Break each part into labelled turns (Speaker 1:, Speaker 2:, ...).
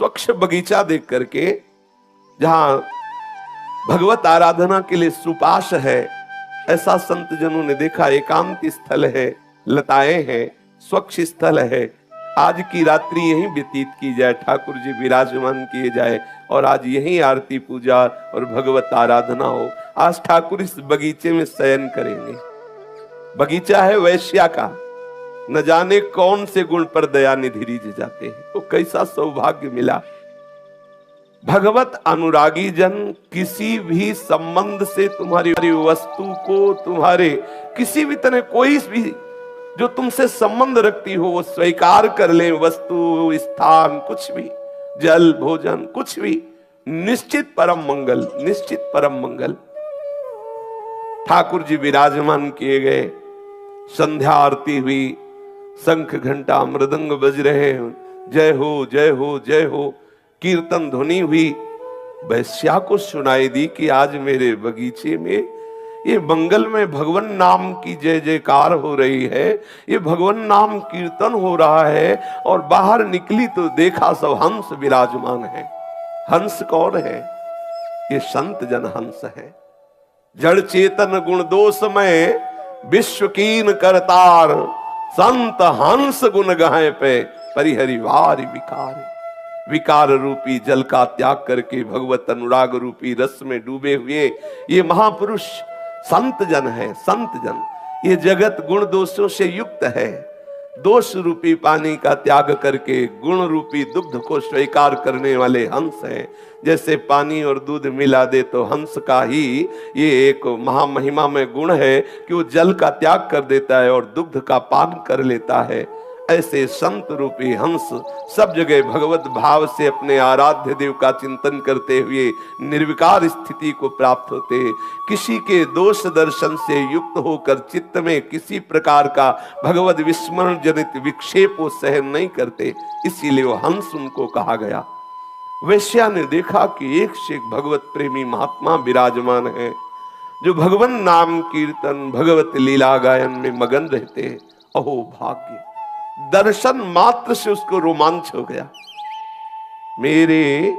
Speaker 1: स्वच्छ बगीचा देख करके, जहां भगवत आराधना के लिए सुपाश है, ऐसा संत जनों ने देखा। एकांत स्थल है, लताएं हैं, स्वच्छ स्थल है, आज की रात्रि यहीं व्यतीत की जाए, ठाकुर जी विराजमान किए जाए और आज यहीं आरती पूजा और भगवत आराधना हो। आज ठाकुर इस बगीचे में शयन करेंगे। बगीचा है वैश्या का, न जाने कौन से गुण पर दया निधि रिझ जाते हैं। तो कैसा सौभाग्य मिला। भगवत अनुरागी जन किसी भी संबंध से तुम्हारी वस्तु को, तुम्हारे किसी भी तरह कोई भी जो तुमसे संबंध रखती हो वो स्वीकार कर ले। वस्तु, स्थान, कुछ भी, जल, भोजन, कुछ भी, निश्चित परम मंगल, निश्चित परम मंगल। ठाकुर जी विराजमान किए गए, संध्या आरती हुई, शंख घंटा मृदंग बज रहे हैं, जय हो जय हो जय हो, कीर्तन ध्वनि हुई। वैश्या को सुनाई दी कि आज मेरे बगीचे में ये मंगल में भगवान नाम की जय जयकार हो रही है, ये भगवान नाम कीर्तन हो रहा है। और बाहर निकली तो देखा सब हंस विराजमान है। हंस कौन है? ये संत जन हंस है। जड़ चेतन गुण दोषमय विश्व कीन करतार, संत हंस गुण गाए पे परिहरि वारि विकार। विकार रूपी जल का त्याग करके भगवत अनुराग रूपी रस में डूबे हुए ये महापुरुष संत जन है। संत जन, ये जगत गुण दोषों से युक्त है। दोष रूपी पानी का त्याग करके गुण रूपी दुग्ध को स्वीकार करने वाले हंस हैं। जैसे पानी और दूध मिला दे तो हंस का ही ये एक महामहिमा में गुण है कि वो जल का त्याग कर देता है और दुग्ध का पान कर लेता है। ऐसे संत रूपी हंस सब जगह भगवत भाव से अपने आराध्य देव का चिंतन करते हुए निर्विकार स्थिति को प्राप्त होते। किसी के दोष दर्शन से युक्त होकर चित्त में किसी प्रकार का भगवत विस्मरण जनित विक्षेप वो सहन नहीं करते, इसीलिए वो हंस उनको कहा गया। वैश्या ने देखा कि एक से एक भगवत प्रेमी महात्मा विराजमान है, जो भगवान नाम कीर्तन भगवत लीला गायन में मगन रहते हैं। अहो भाग्य! दर्शन मात्र से उसको रोमांच हो गया। मेरे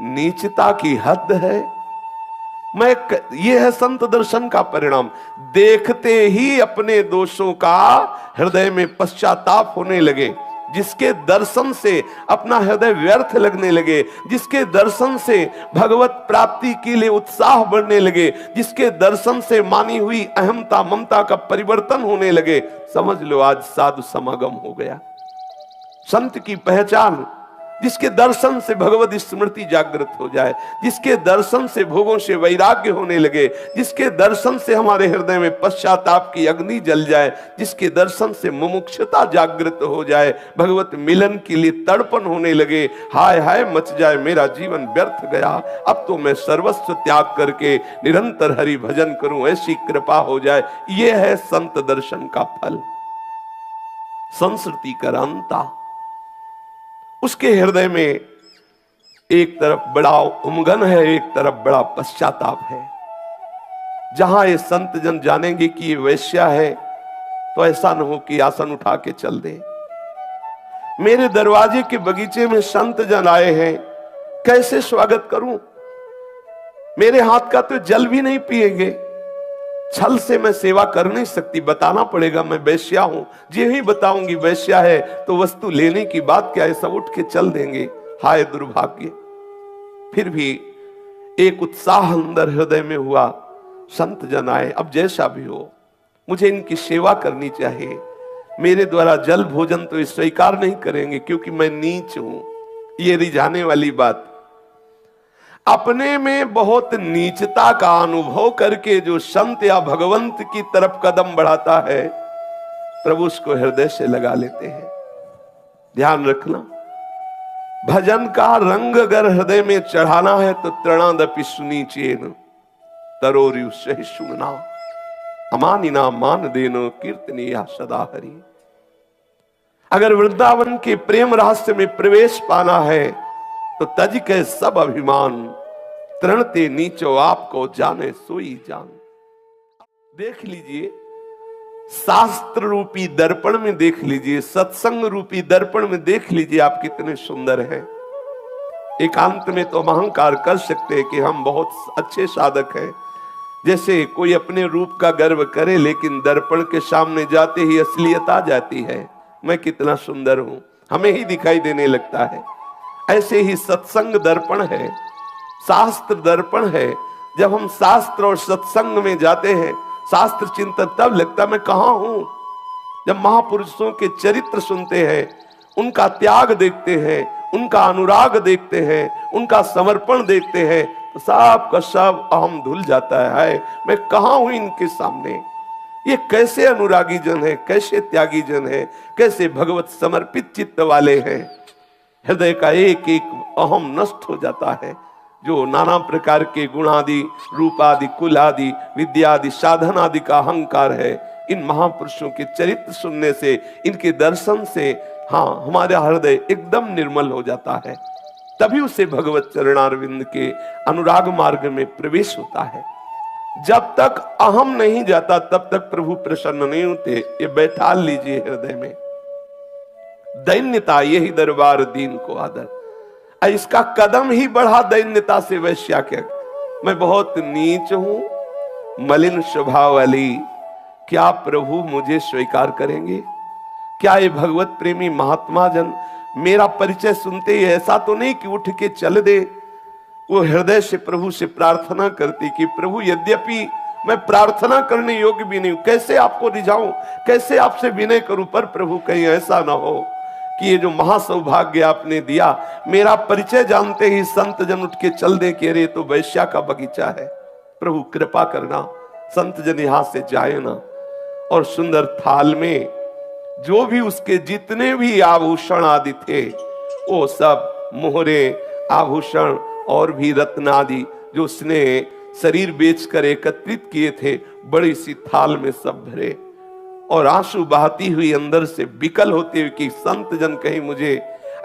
Speaker 1: नीचता की हद है। ये है संत दर्शन का परिणाम। देखते ही अपने दोषों का हृदय में पश्चाताप होने लगे, जिसके दर्शन से अपना हृदय व्यर्थ लगने लगे, जिसके दर्शन से भगवत प्राप्ति के लिए उत्साह बढ़ने लगे, जिसके दर्शन से मानी हुई अहमता ममता का परिवर्तन होने लगे, समझ लो आज साधु समागम हो गया। संत की पहचान, जिसके दर्शन से भगवत स्मृति जागृत हो जाए, जिसके दर्शन से भोगों से वैराग्य होने लगे, जिसके दर्शन से हमारे हृदय में पश्चाताप की अग्नि जल जाए, जिसके दर्शन से मुमुक्षुता जागृत हो जाए, भगवत मिलन के लिए तड़पन होने लगे, हाय हाय मच जाए मेरा जीवन व्यर्थ गया, अब तो मैं सर्वस्व त्याग करके निरंतर हरि भजन करूं, ऐसी कृपा हो जाए। यह है संत दर्शन का फल। संस्कृति करांता, उसके हृदय में एक तरफ बड़ा उमगन है, एक तरफ बड़ा पश्चाताप है। जहां ये संत जन जानेंगे कि ये वैश्या है तो ऐसा न हो कि आसन उठा के चल दे। मेरे दरवाजे के बगीचे में संत जन आए हैं, कैसे स्वागत करूं? मेरे हाथ का तो जल भी नहीं पिएंगे। छल से मैं सेवा कर नहीं सकती, बताना पड़ेगा मैं वैश्या हूं। जी ही बताऊंगी वैश्या है तो वस्तु लेने की बात क्या है, सब उठ के चल देंगे। हाय दुर्भाग्य! फिर भी एक उत्साह अंदर हृदय में हुआ। संत जन आए, अब जैसा भी हो मुझे इनकी सेवा करनी चाहिए। मेरे द्वारा जल भोजन तो स्वीकार नहीं करेंगे क्योंकि मैं नीच हूं। ये रिझाने वाली बात। अपने में बहुत नीचता का अनुभव करके जो संत या भगवंत की तरफ कदम बढ़ाता है, प्रभु उसको हृदय से लगा लेते हैं। ध्यान रखना, भजन का रंग अगर हृदय में चढ़ाना है तो तृणादपि सुनीचेन तरोरु सहि सुनना, अमानिना मान देनो कीर्तनीया सदा हरि। अगर वृंदावन के प्रेम रहस्य में प्रवेश पाना है तो तज के सब अभिमान, तृणते नीचो आपको जाने सोई जान। देख लीजिए, शास्त्र रूपी दर्पण में देख लीजिए, सत्संग रूपी दर्पण में देख लीजिए आप कितने सुंदर हैं। एकांत में तो हम अहंकार कर सकते हैं कि हम बहुत अच्छे साधक हैं, जैसे कोई अपने रूप का गर्व करे, लेकिन दर्पण के सामने जाते ही असलियत आ जाती है, मैं कितना सुंदर हूं, हमें ही दिखाई देने लगता है। ऐसे ही सत्संग दर्पण है, शास्त्र दर्पण है। जब हम शास्त्र और सत्संग में जाते हैं, शास्त्र चिंतन, तब लगता मैं कहां हूं। जब महापुरुषों के चरित्र सुनते हैं, उनका त्याग देखते हैं, उनका अनुराग देखते हैं, उनका समर्पण देखते हैं, तो सब का सब अहम धुल जाता है, मैं कहां हूं इनके सामने। ये कैसे अनुरागी जन है, कैसे त्यागी जन है, कैसे भगवत समर्पित चित्त वाले हैं। हृदय का एक एक अहम नष्ट हो जाता है। जो नाना प्रकार के गुणादि, रूपादि, कुल आदि, विद्यादि, साधन आदि का अहंकार है, इन महापुरुषों के चरित्र सुनने से, इनके दर्शन से, हाँ, हमारा हृदय एकदम निर्मल हो जाता है। तभी उसे भगवत चरणारविंद के अनुराग मार्ग में प्रवेश होता है। जब तक अहम नहीं जाता तब तक प्रभु प्रसन्न नहीं होते। ये बैठा लीजिए हृदय में। दैन्यता यही दरबार दीन को आदर। इसका कदम ही बढ़ा दैन्यता से वैश्या के, मैं बहुत नीच हूं, मलिन स्वभाव वाली, क्या प्रभु मुझे स्वीकार करेंगे? क्या ये भगवत प्रेमी महात्मा जन मेरा परिचय सुनते ही ऐसा तो नहीं कि उठ के चल दे। वो हृदय से प्रभु से प्रार्थना करती कि प्रभु, यद्यपि मैं प्रार्थना करने योग्य भी नहीं हूं, कैसे आपको रिझाऊं, कैसे आपसे विनय करूं, पर प्रभु कहीं ऐसा ना हो कि ये जो महासौभाग्य आपने दिया, मेरा परिचय जानते ही संत जन उठ के चल दे कि अरे तो वैश्या का बगीचा है। प्रभु कृपा करना, संत जन यहां से जाए ना। और सुंदर थाल में जो भी उसके जितने भी आभूषण आदि थे, वो सब मोहरे, आभूषण और भी रत्न आदि जो उसने शरीर बेचकर एकत्रित किए थे, बड़ी सी थाल में सब भरे। और आंसू बहाती हुई अंदर से विकल होते हुए कि संत जन कहीं मुझे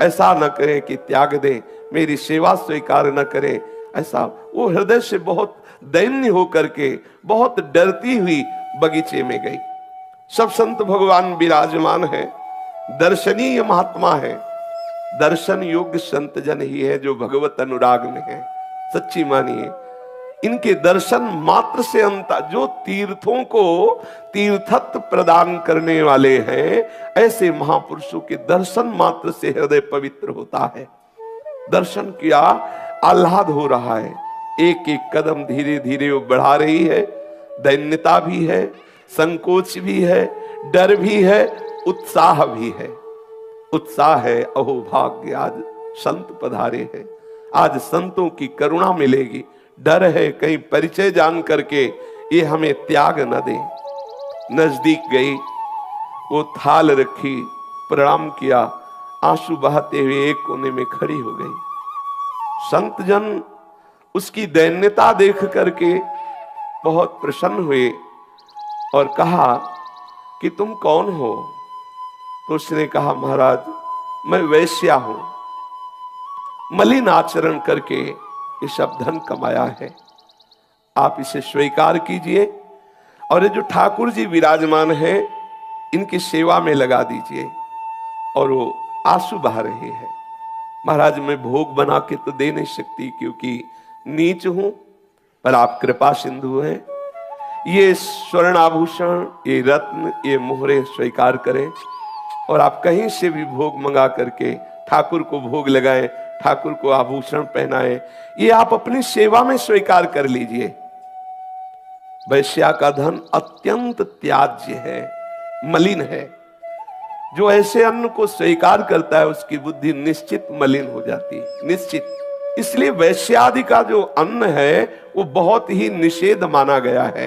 Speaker 1: ऐसा न करें कि त्याग दें, मेरी सेवा स्वीकार न करें। ऐसा वो हृदय से बहुत दैन्य होकर के, बहुत डरती हुई बगीचे में गई। सब संत भगवान विराजमान है, दर्शनीय महात्मा है। दर्शन योग्य संत जन ही है जो भगवत अनुराग में है। सच्ची मानिए, इनके दर्शन मात्र से अंत, जो तीर्थों को तीर्थत्व प्रदान करने वाले हैं, ऐसे महापुरुषों के दर्शन मात्र से हृदय पवित्र होता है। दर्शन किया, आह्लाद हो रहा है, एक एक कदम धीरे धीरे वो बढ़ा रही है। दैन्यता भी है, संकोच भी है, डर भी है, उत्साह भी है। उत्साह है, अहो भाग्य, आज संत पधारे हैं, आज संतों की करुणा मिलेगी। डर है कहीं परिचय जान करके ये हमें त्याग न दे। नजदीक गई, वो थाल रखी, प्रणाम किया, आंसू बहाते हुए एक कोने में खड़ी हो गई। संत जन उसकी दैन्यता देख करके बहुत प्रसन्न हुए और कहा कि तुम कौन हो? तो उसने कहा, महाराज, मैं वैश्या हूं, मलिन आचरण करके ये सब धन कमाया है, आप इसे स्वीकार कीजिए और ये जो ठाकुर जी विराजमान है, इनकी सेवा में लगा दीजिए। और वो आंसू बहा रहे हैं। महाराज, मैं भोग बना के तो दे नहीं सकती क्योंकि नीच हूं, पर आप कृपा सिंधु हैं। ये स्वर्ण आभूषण, ये रत्न, ये मोहरे स्वीकार करें और आप कहीं से भी भोग मंगा करके ठाकुर को भोग लगाएं, ठाकुर को आभूषण पहनाएं, ये आप अपनी सेवा में स्वीकार कर लीजिए। वैश्या का धन अत्यंत त्याज्य है, मलिन है। जो ऐसे अन्न को स्वीकार करता है उसकी बुद्धि निश्चित मलिन हो जाती है, निश्चित। इसलिए वैश्यादि का जो अन्न है वो बहुत ही निषेध माना गया है।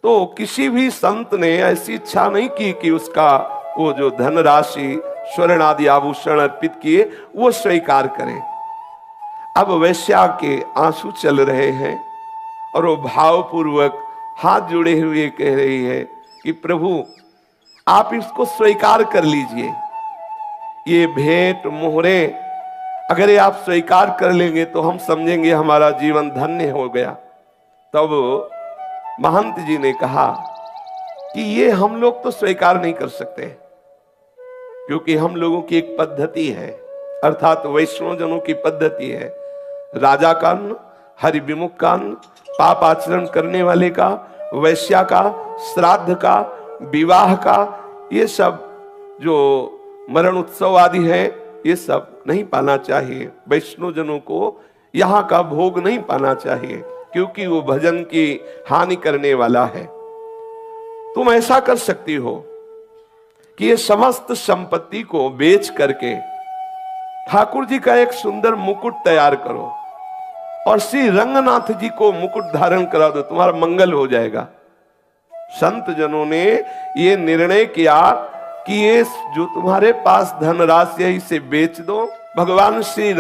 Speaker 1: तो किसी भी संत ने ऐसी इच्छा नहीं की कि उसका वो जो धनराशि, स्वर्ण आदि आभूषण अर्पित किए, वो स्वीकार करें। अब वैश्या के आंसू चल रहे हैं और वो भावपूर्वक हाथ जोड़े हुए कह रही है कि प्रभु, आप इसको स्वीकार कर लीजिए। ये भेंट मोहरे अगर ये आप स्वीकार कर लेंगे तो हम समझेंगे हमारा जीवन धन्य हो गया। तब महंत जी ने कहा कि ये हम लोग तो स्वीकार नहीं कर सकते, क्योंकि हम लोगों की एक पद्धति है, अर्थात वैष्णव जनों की पद्धति है, राजा का अन्न, हरि विमुख का अन्न, पाप आचरण करने वाले का, वैश्या का, श्राद्ध का, विवाह का, ये सब जो मरण उत्सव आदि है, ये सब नहीं पाना चाहिए। वैष्णव जनों को यहाँ का भोग नहीं पाना चाहिए, क्योंकि वो भजन की हानि करने वाला है। तुम ऐसा कर सकती हो कि ये समस्त संपत्ति को बेच करके ठाकुर जी का एक सुंदर मुकुट तैयार करो और श्री रंगनाथ जी को मुकुट धारण करा दो, तुम्हारा मंगल हो जाएगा। संत जनों ने ये निर्णय किया कि ये जो तुम्हारे पास धनराशि है इसे बेच दो, भगवान श्री